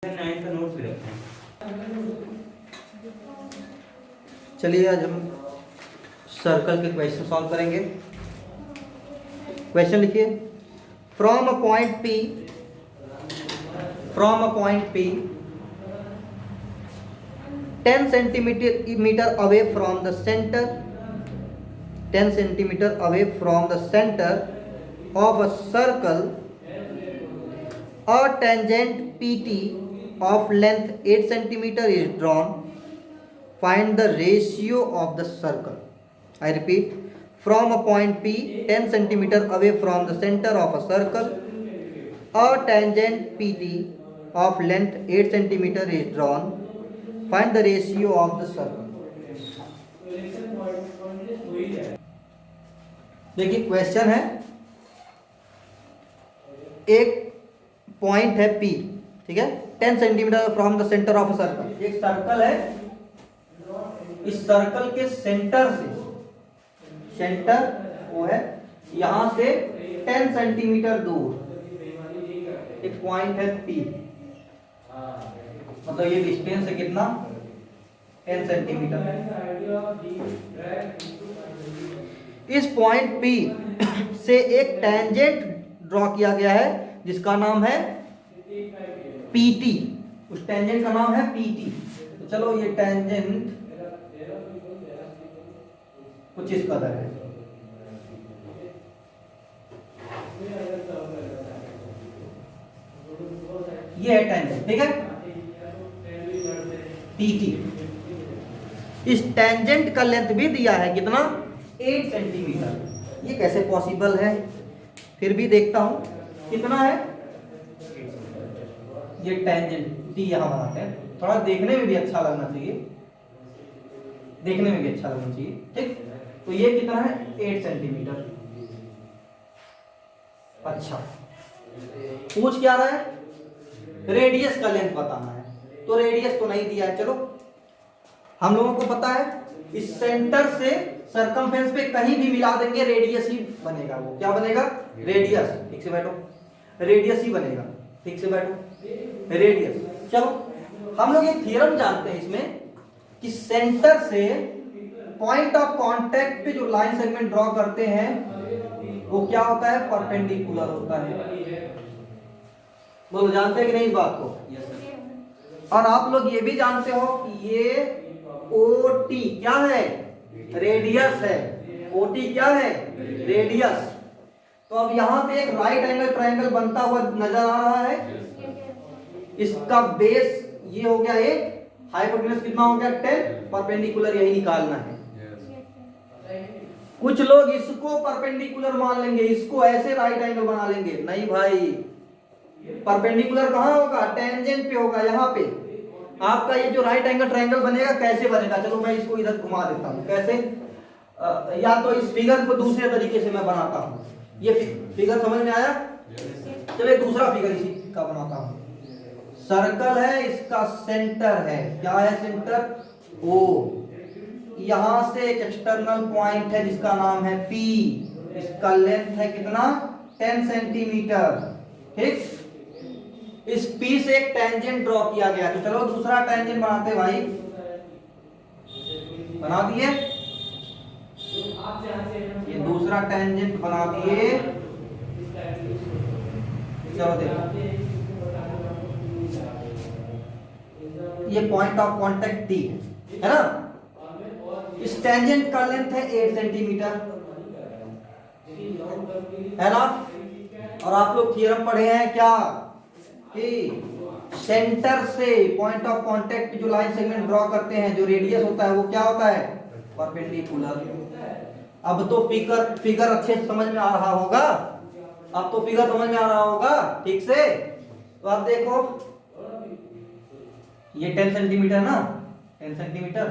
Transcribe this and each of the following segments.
9 का नोट्स भी रखते हैं। चलिए आज हम सर्कल के क्वेश्चन सॉल्व करेंगे। क्वेश्चन लिखिए, from a point P 10 centimeter away from the center 10 centimeter away from the center of a circle, a tangent PT of length 8 centimeter is drawn. Find the ratio of the circle. I repeat, from a point P 10 centimeter away from the center of a circle, a tangent PT of length 8 centimeter is drawn. Find the ratio of the circle. देखिए question है, एक point है P, ठीक है, 10 centimetre from the centre of a circle. एक circle है, इस circle के सेंटर से, सेंटर वो है यहां से 10 सेंटीमीटर दूर एक पॉइंट है P, मतलब ये डिस्टेंस है कितना, 10 सेंटीमीटर। इस पॉइंट P से एक टेंजेंट ड्रॉ किया गया है जिसका नाम है PT। उस टेंजेंट का नाम है PT। तो चलो ये टेंजेंट कुछ इस कदर है, ये है टेंजेंट, ठीक है, PT। इस टेंजेंट का लेंथ भी दिया है कितना, 8 सेंटीमीटर। ये कैसे पॉसिबल है, फिर भी देखता हूं कितना है। ये टेंजेंट टी यहां बनाते हैं, थोड़ा देखने में भी अच्छा लगना चाहिए, देखने में भी अच्छा लगना चाहिए, ठीक। तो ये कितना है, 8 सेंटीमीटर। अच्छा, पूछ क्या रहा है, रेडियस का लेंथ बताना है, तो रेडियस तो नहीं दिया है। चलो हम लोगों को पता है, इस सेंटर से सरकमफेरेंस पे कहीं भी मिला देंगे रेडियस ही बनेगा। वो क्या बनेगा, रेडियस। ठीक से बैठो, रेडियस ही बनेगा, ठीक से बैठो, रेडियस। चलो हम लोग एक थ्योरम जानते हैं इसमें कि सेंटर से पॉइंट ऑफ कांटेक्ट पे जो लाइन सेगमेंट ड्रॉ करते हैं वो क्या होता है, परपेंडिकुलर होता है। बोलो जानते हैं कि नहीं इस बात को। और आप लोग ये भी जानते हो कि ये OT क्या है, रेडियस है। OT क्या है, रेडियस। तो अब यहां पे एक राइट एंगल ट्रायंगल बनता हुआ नजर आ रहा है। इसका बेस ये हो गया 8, हाइपोटेन्यूज कितना हो गया 10, परपेंडिकुलर यही निकालना है। कुछ लोग इसको परपेंडिकुलर मान लेंगे, इसको ऐसे राइट एंगल बना लेंगे। नहीं भाई, परपेंडिकुलर कहां होगा, टेंजेंट पे होगा। यहाँ पे आपका ये जो राइट एंगल ट्रायंगल बनेगा, कैसे बनेगा, चलो मैं इसको इधर घुमा देता हूं। कैसे, या तो इस फिगर को दूसरे तरीके से मैं बनाता हूं। ये फिगर समझ में आया। चलिए दूसरा फिगर इसी का बनाता हूं। सर्कल है, इसका सेंटर है, क्या है सेंटर, O। यहां से एक एक्सटर्नल पॉइंट है जिसका नाम है P। इसका लेंथ है कितना, 10 सेंटीमीटर, ठीक। इस P से एक टेंजेंट ड्रॉ किया गया। तो चलो दूसरा टेंजेंट बनाते भाई, बना दिए, ये दूसरा टेंजेंट बना दिए। चलो देखो, ये पॉइंट ऑफ कांटेक्ट D है ना। इस टेंजेंट का लेंथ है 8 सेंटीमीटर, है ना। और आप लोग थ्योरम पढ़े हैं क्या कि सेंटर से पॉइंट ऑफ कांटेक्ट जो लाइन सेगमेंट ड्रॉ करते हैं, जो रेडियस होता है वो क्या होता है, परपेंडिकुलर। अब तो फिगर अच्छे से समझ में आ रहा होगा, अब तो फिगर समझ में आ रहा होगा ठीक से। तो आप देखो, ये 10 सेंटीमीटर ना, 10 सेंटीमीटर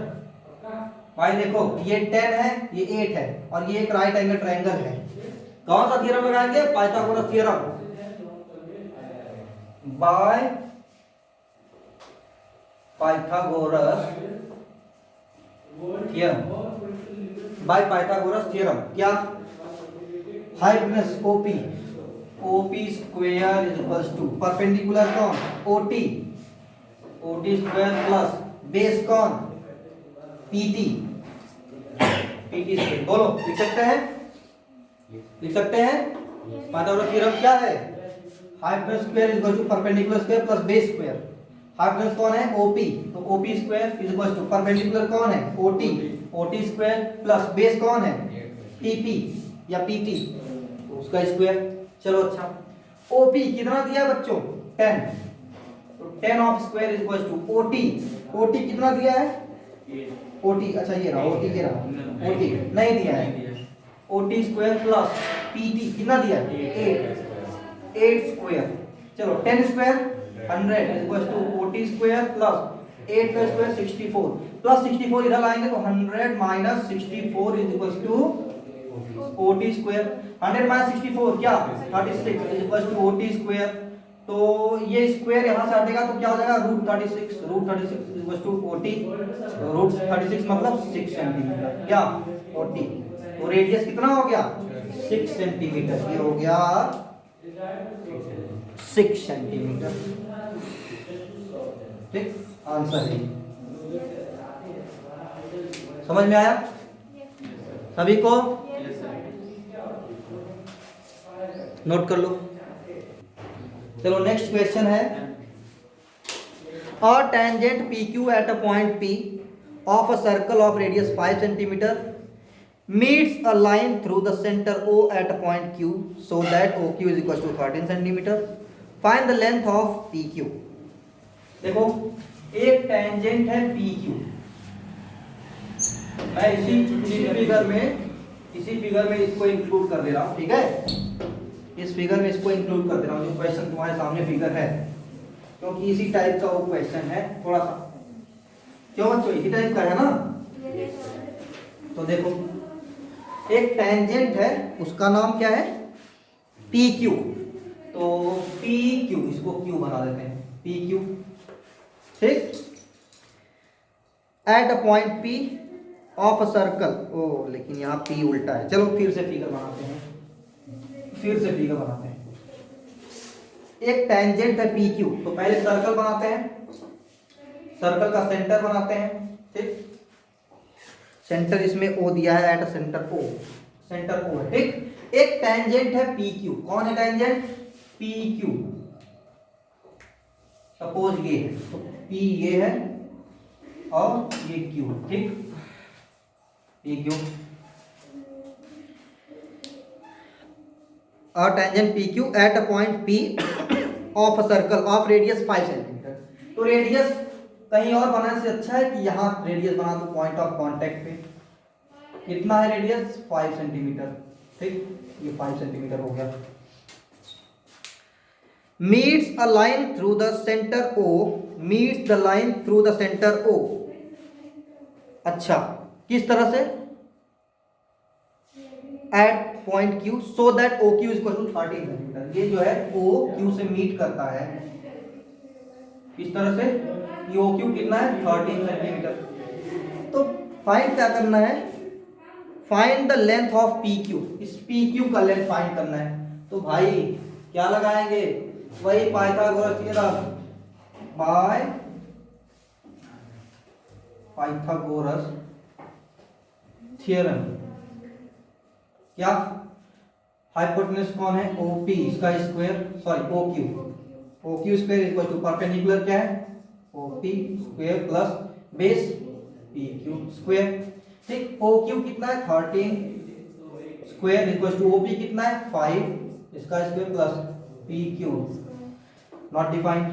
भाई, देखो ये 10 है, ये 8 है, और ये एक राइट एंगल ट्रायंगल है। कौन सा थ्योरम लगाएंगे, Pythagoras theorem. By Pythagoras theorem, by Pythagoras theorem. क्या, hypotenuse OP square is equals to perpendicular कौन, OT OT square plus base कौन, PT, PT स्क्वायर। बोलो लिख सकते हैं, लिख सकते हैं। पाइथागोरस थ्योरम क्या है, hypotenuse square is equal to perpendicular square plus base square. Hypotenuse कौन है, OP, तो OP square is equal to perpendicular कौन है, OT, OT square plus base कौन है, TP या PT, तो उसका स्क्वायर। चलो अच्छा, OP कितना दिया है बच्चों, 10, तो 10 of square is equal to OT, OT कितना दिया है, OT, अच्छा ये रहा OT, ये रहा OT नहीं दिया है, OT स्क्वायर प्लस PT कितना दिया है, 8, 8 स्क्वायर। चलो 10 square 100 is equal to OT square plus 8 का स्क्वायर 64, प्लस 64 इधर लाएंगे तो 100 minus 64 is equal to OT square. 100 minus 64 क्या, 36 is equal to OT square. तो ये स्क्वायर यहां से हटेगा तो क्या हो जाएगा, √36, √36 इज इक्वल टू OT, √36 मतलब 6 सेंटीमीटर क्या, OT। तो रेडियस कितना हो गया, 6 सेंटीमीटर, ये हो गया 6 सेंटीमीटर। ठीक, आंसर है। समझ में आया सभी को, नोट कर लो। चलो नेक्स्ट क्वेश्चन है, a tangent PQ eight a point P of a circle of radius 5 centimetre meets a line through the center O at a point Q so that OQ is equal to 13 centimeter. Find the length of PQ. देखो एक tangent है PQ, मैं इसी figure में इसको include कर दे रहा हूँ, ठीक है, इस फिगर में इसको इंक्लूड कर दे रहा हूँ, जो क्वेश्चन तुम्हारे सामने फिगर है, क्योंकि इसी टाइप का वो क्वेश्चन है थोड़ा सा, क्यों बच्चों इसी टाइप का है ना। तो देखो एक टेंजेंट है, उसका नाम क्या है, PQ, तो PQ इसको Q बना देते हैं, PQ, ठीक, at a point P of a circle, ओ लेकिन यहाँ P उल्टा है, चलो फिर से फिगर बनाते हैं, एक टेंजेंट है PQ, तो पहले सर्कल बनाते हैं, सर्कल का सेंटर बनाते हैं, ठीक, सेंटर इसमें O दिया है, at a centre O, centre O है, ठीक। एक टेंजेंट है PQ, कौन है टेंजेंट, PQ, सपोज ये है, तो P ये है और ये Q, ठीक, PQ, a tangent PQ at a point P of a circle of radius 5 centimetre. तो रेडियस कहीं और बनाने से अच्छा है कि यहाँ रेडियस बना दो पॉइंट ऑफ कांटेक्ट पे। कितना है रेडियस, 5 सेंटीमीटर, ठीक, ये 5 सेंटीमीटर हो गया। Meets a line through the centre O, meets the line through the centre O। अच्छा किस तरह से, at point Q so that OQ is equal to 13 centimetre. ये जो है OQ से मीट करता है, इस तरह से, ये OQ कितना है, 13 सेंटीमीटर। तो फाइंड क्या करना है, find the length of PQ, इस PQ का लेंथ फाइंड करना है। तो भाई क्या लगाएंगे, वही Pythagoras theorem, by Pythagoras theorem. क्या, हाइपोटेन्यूज कौन है, OP, इसका square, sorry OQ square equal to perpendicular क्या है, OP square plus base PQ square, ठीक। OQ कितना है, 13 स्क्वायर इक्वल टू OP कितना है, 5, इसका square plus PQ not defined.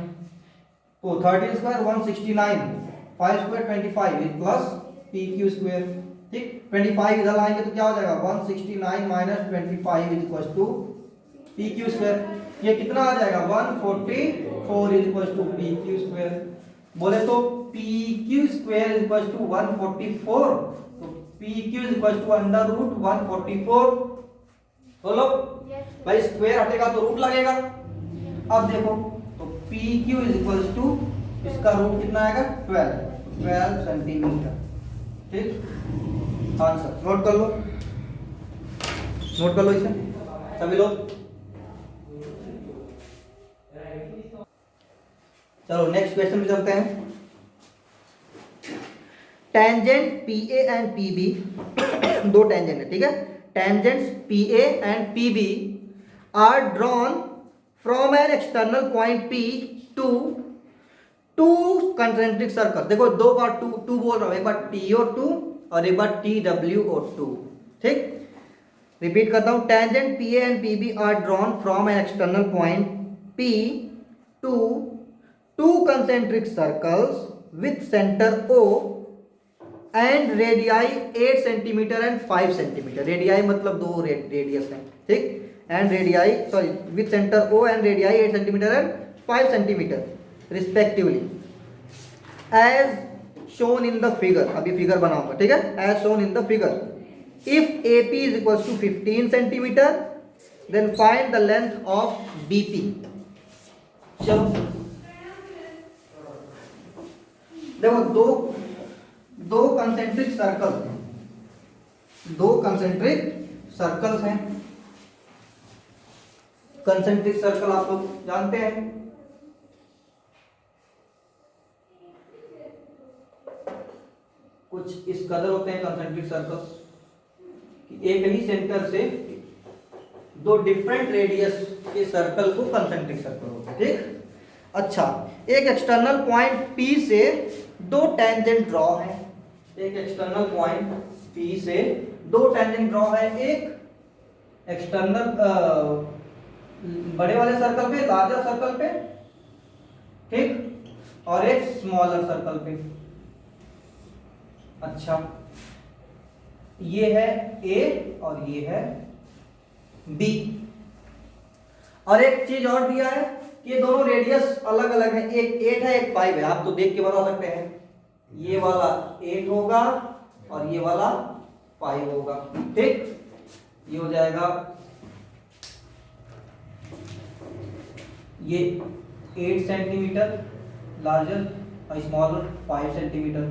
तो 13 square 169, 5 square 25 plus PQ square, ठीक। 25 इधर आएंगे तो क्या हो जाएगा, 169 minus 25 is equal to PQ square, ये कितना आ जाएगा, 144 is equal to PQ square. बोले तो PQ square is equal to 144, तो PQ is equal to under root 144। बोलो भाई स्क्वायर हटेगा तो रूट लगेगा। अब देखो तो PQ इज इक्वल टू, इसका रूट कितना आएगा, 12 सेंटीमीटर, ठीक। आंसर नोट कर लो, नोट कर लो इसे सभी लोग। चलो नेक्स्ट क्वेश्चन में चलते हैं। Tangent P A and P B, दो टेंजेंट है, ठीक है। Tangents P A and P B are drawn from an external point P to two concentric circle. देखो दो बार टू टू बोल रहा हूं, एक बार TO2 और एक बार TWO2, ठीक। रिपीट करता हूं, tangent P A and P B are drawn from an external point P to two concentric circles with centre O and radii 8 centimetre and 5 centimetre. Radii मतलब दो रेडियस है, ठीक। And radii sorry with centre O and radii 8 centimetre and 5 centimetre respectively as shown in the figure. अभी figure बनाऊंगा, ठीक है। As shown in the figure, if AP is equal to 15 centimetre then find the length of BP। चलो देखो दो concentric circle, दो concentric circles हैं। Concentric circle आप लोग जानते हैं, कुछ इस कदर होते हैं कंसेंट्रिक सर्कल्स कि एक ही सेंटर से दो डिफरेंट रेडियस के सर्कल को कंसेंट्रिक सर्कल होते हैं, ठीक। अच्छा, एक एक्सटर्नल पॉइंट P से दो टेंजेंट ड्रॉ है। एक एक्सटर्नल पॉइंट P से दो टेंजेंट ड्रॉ है, एक एक्सटर्नल बड़े वाले सर्कल पे, लार्जर सर्कल पे, ठीक, और एक स्मॉलर सर्कल पे। अच्छा, ये है A और ये है B। और एक चीज और दिया है कि ये दोनों रेडियस अलग अलग है, एक 8 है एक 5 है। आप तो देख के बता सकते हैं, ये वाला 8 होगा और ये वाला 5 होगा, ठीक। ये हो जाएगा, ये 8 सेंटीमीटर लार्जर और स्मॉलर 5 सेंटीमीटर,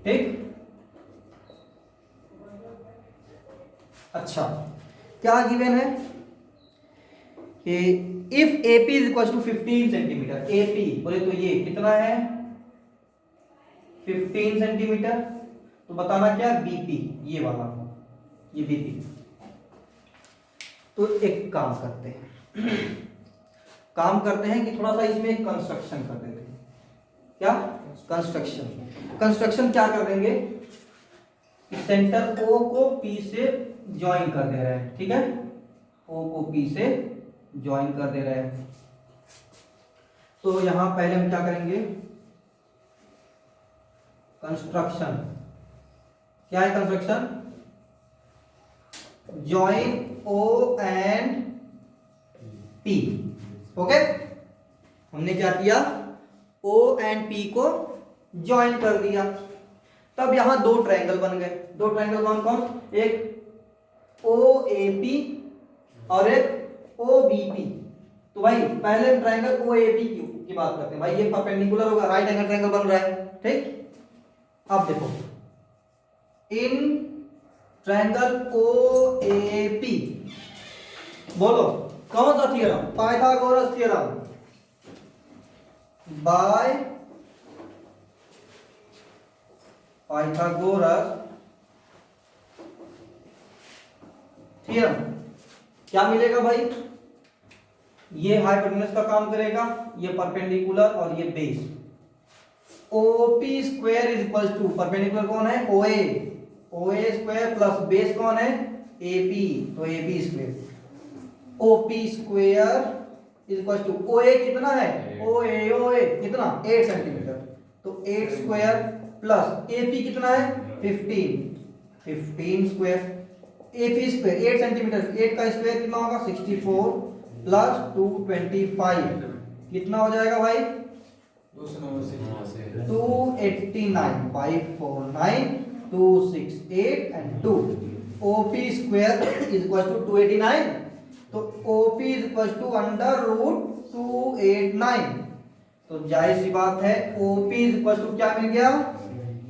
ठीक। अच्छा, क्या गिवन है कि if AP is equal to 15 centimetre, AP बोले तो ये कितना है 15 सेंटीमीटर, तो बताना क्या BP, ये वाला, ये BP। तो एक काम करते हैं कि थोड़ा सा इसमें एक कंस्ट्रक्शन कर देते हैं। क्या कंस्ट्रक्शन क्या कर देंगे, सेंटर O को P से ज्वाइन कर दे रहे हैं, ठीक है। O को P से ज्वाइन कर दे रहे हैं, तो यहां पहले हम क्या करेंगे, कंस्ट्रक्शन। क्या है construction, join O and P, okay. हमने क्या किया, O एंड P को ज्वाइन कर दिया, तब यहां दो ट्रायंगल बन गए। दो ट्रायंगल कौन कौन, एक OAP और एक OBP। तो भाई पहले हम ट्रायंगल OAP की बात करते हैं। भाई ये परपेंडिकुलर होगा, राइट एंगल ट्रायंगल बन रहा है, ठीक। अब देखो, इन ट्रायंगल OAP बोलो कौन सा theorem, Pythagoras theorem, by Pythagoras theorem. क्या मिलेगा भाई, ये हाइपोटेन्यूज का काम करेगा, ये परपेंडिकुलर और ये base. OP square is equal to, perpendicular कौन है OA स्क्वायर प्लस बेस कौन है AP, तो AB square. OP square is equal to OA कितना है, OA कितना 8 सेंटीमीटर, तो 8 स्क्वायर प्लस AP कितना है 15 स्क्वायर। AP स्क्वायर 8 सेंटीमीटर, 8 का स्क्वायर कितना होगा 64 प्लस 225 कितना हो जाएगा भाई 289, 549 268 and 2। OP square is equal to 289, तो OP is equal to under root 289। तो जाहिर सी बात है OP इज इक्वल टू क्या मिल गया,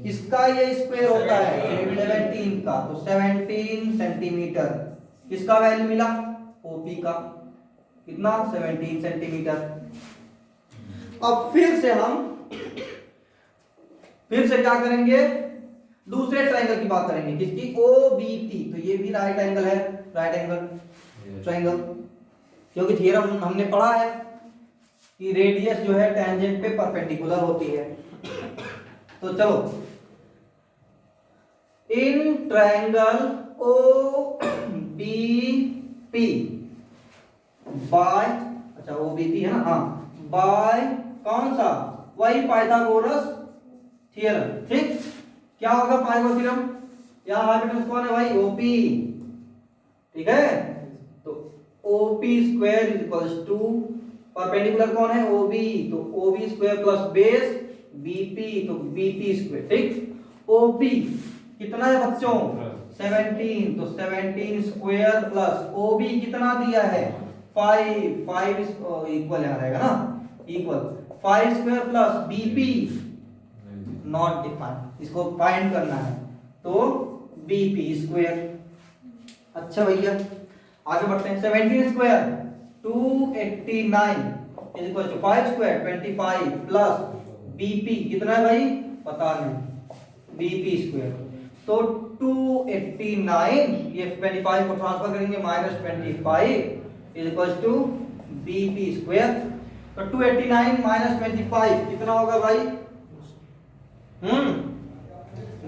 इसका ये स्क्वायर होता है 17 का, तो 17 सेंटीमीटर। किसका वैल्यू मिला OP का, कितना 17 सेंटीमीटर। अब फिर से क्या करेंगे, दूसरे ट्रायंगल की बात करेंगे, किसकी, OBP। तो ये भी राइट एंगल है, राइट एंगल ट्रायंगल, क्योंकि थ्योरम हमने पढ़ा है कि रेडियस जो है टेंजेंट पे परपेंडिकुलर होती है। तो चलो, इन ट्रायंगल OBP बाय, अच्छा OBP है ना, हाँ, बाय कौन सा, वही पाइथागोरस थ्योरम। ठीक, क्या होगा पाइथागोरस थ्योरम, यहां हाइपोटेनस कौन है भाई, OP। ठीक है, तो OP square is equals to, perpendicular कौन है, OB, तो OB square plus base BP, तो BP स्क्वायर। ठीक, OP कितना है बच्चों, 17, तो 17 स्क्वायर प्लस OB कितना दिया है, 5 इक्वल यहाँ रहेगा ना, equal 5 square plus BP not defined, इसको फाइंड करना है, तो BP स्क्वायर। अच्छा भैया आगे बढ़ते हैं, 17 square 289 is equal to 5 square 25 plus BP कितना है भाई, पता नहीं, BP स्क्वायर। तो 289, ये 25 को ट्रांसफर करेंगे, -25 is equal to BP square. तो 289 -25 कितना होगा भाई,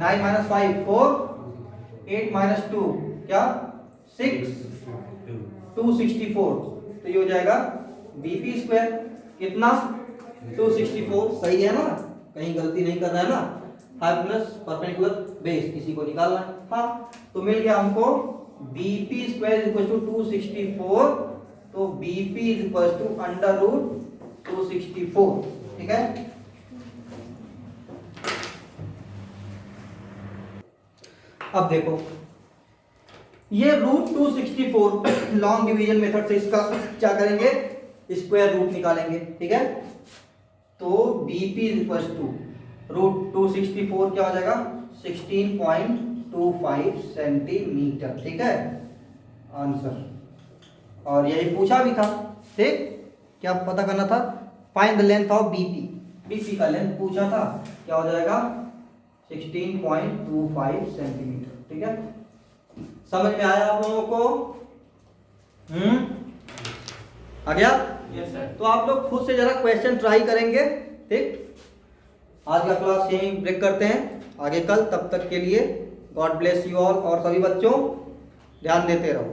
9 - 5 4, 8 - 2 क्या 6, 264, तो ये हो जाएगा BP स्क्वायर। कितना, 264, सही है ना, कहीं गलती नहीं करना है ना, हाइपोटेनस परपेंडिकुलर बेस किसी को निकालना है। हाँ, तो मिल गया हमको BP स्क्वायर इक्वल टू 264, तो BP इक्वल टू √264। ठीक है, अब देखो ये √264 लॉन्ग डिवीजन मेथड से इसका क्या करेंगे, स्क्वायर रूट निकालेंगे। ठीक है, तो BP इक्वल टू √264 क्या हो जाएगा, 16.25 सेंटीमीटर। ठीक है, आंसर, और यही पूछा भी था। ठीक, क्या पता करना था, find the length of BP, BP का लेंथ पूछा था, क्या हो जाएगा 16.25 सेंटीमीटर। ठीक है, समझ में आया आप लोगों को, आ गया? Yes sir. तो आप लोग खुद से जरा क्वेश्चन ट्राई करेंगे। ठीक, आज का क्लास यहीं ब्रेक करते हैं, आगे कल, तब तक के लिए गॉड ब्लेस यू ऑल, और सभी बच्चों ध्यान देते रहो।